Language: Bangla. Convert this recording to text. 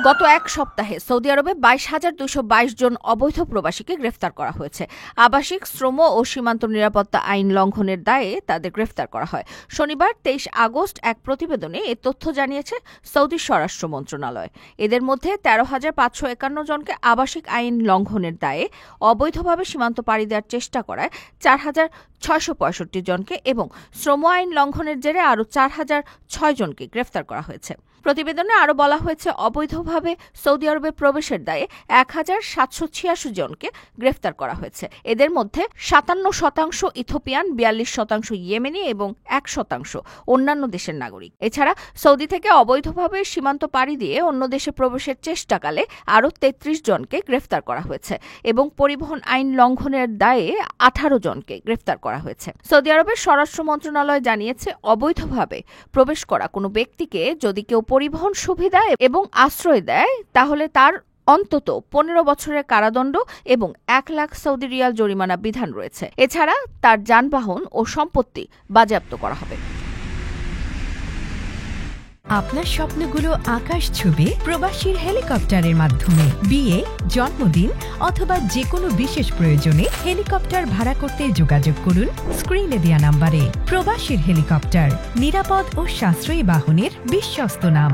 গত এক সপ্তাহে সৌদি আরবে 22,222 জন অবৈধ প্রবাসীকে গ্রেফতার করা হয়েছে। আবাসিক, শ্রম ও সীমান্ত নিরাপত্তা আইন লঙ্ঘনের দায়ে তাদের গ্রেফতার করা হয়। শনিবার 23 আগস্ট এক প্রতিবেদনে এ তথ্য জানিয়েছে সৌদি স্বরাষ্ট্র মন্ত্রণালয়। এদের মধ্যে 13,551 জনকে আবাসিক আইন লঙ্ঘনের দায়ে অবৈধভাবে সীমান্ত পাড়ি দেওয়ার চেষ্টা করায় 4,665 জনকে এবং শ্রম আইন লঙ্ঘনের জেরে আরও 4,006 জনকে গ্রেফতার করা হয়েছে। প্রতিবেদনে আরও বলা হয়েছে, অবৈধভাবে সৌদি আরবে প্রবেশের দায়ে 1,786 জনকে গ্রেফতার করা হয়েছে। এদের মধ্যে 57% ইথিওপিয়ান, 42% ইয়েমেনি এবং 1% অন্যান্য দেশের নাগরিক। এছাড়া সৌদি থেকে অবৈধভাবে সীমান্ত পাড়ি দিয়ে অন্য দেশে প্রবেশের চেষ্টাকালে আরও 33 জনকে গ্রেফতার করা হয়েছে এবং পরিবহন আইন লঙ্ঘনের দায়ে 18 জনকে গ্রেফতার করা হয়েছে। সৌদি আরবের স্বরাষ্ট্র মন্ত্রণালয় জানিয়েছে, অবৈধভাবে প্রবেশ করা কোনো ব্যক্তিকে যদি কেউ পরিবহন সুবিধা এবং আশ্রয় দেয় তাহলে তার অন্তত 15 বছরের কারাদণ্ড এবং 1 লাখ সৌদি রিয়াল জরিমানা বিধান রয়েছে। এছাড়া তার যানবাহন ও সম্পত্তি বাজেয়াপ্ত করা হবে। আপনার স্বপ্নগুলো আকাশ ছুবে প্রবাসীর হেলিকপ্টারের মাধ্যমে। বিয়ে, জন্মদিন অথবা যে কোনো বিশেষ প্রয়োজনে হেলিকপ্টার ভাড়া করতে যোগাযোগ করুন স্ক্রিনে দেয়া নাম্বারে। প্রবাসীর হেলিকপ্টার, নিরাপদ ও সাশ্রয়ী বাহনের বিশ্বস্ত নাম।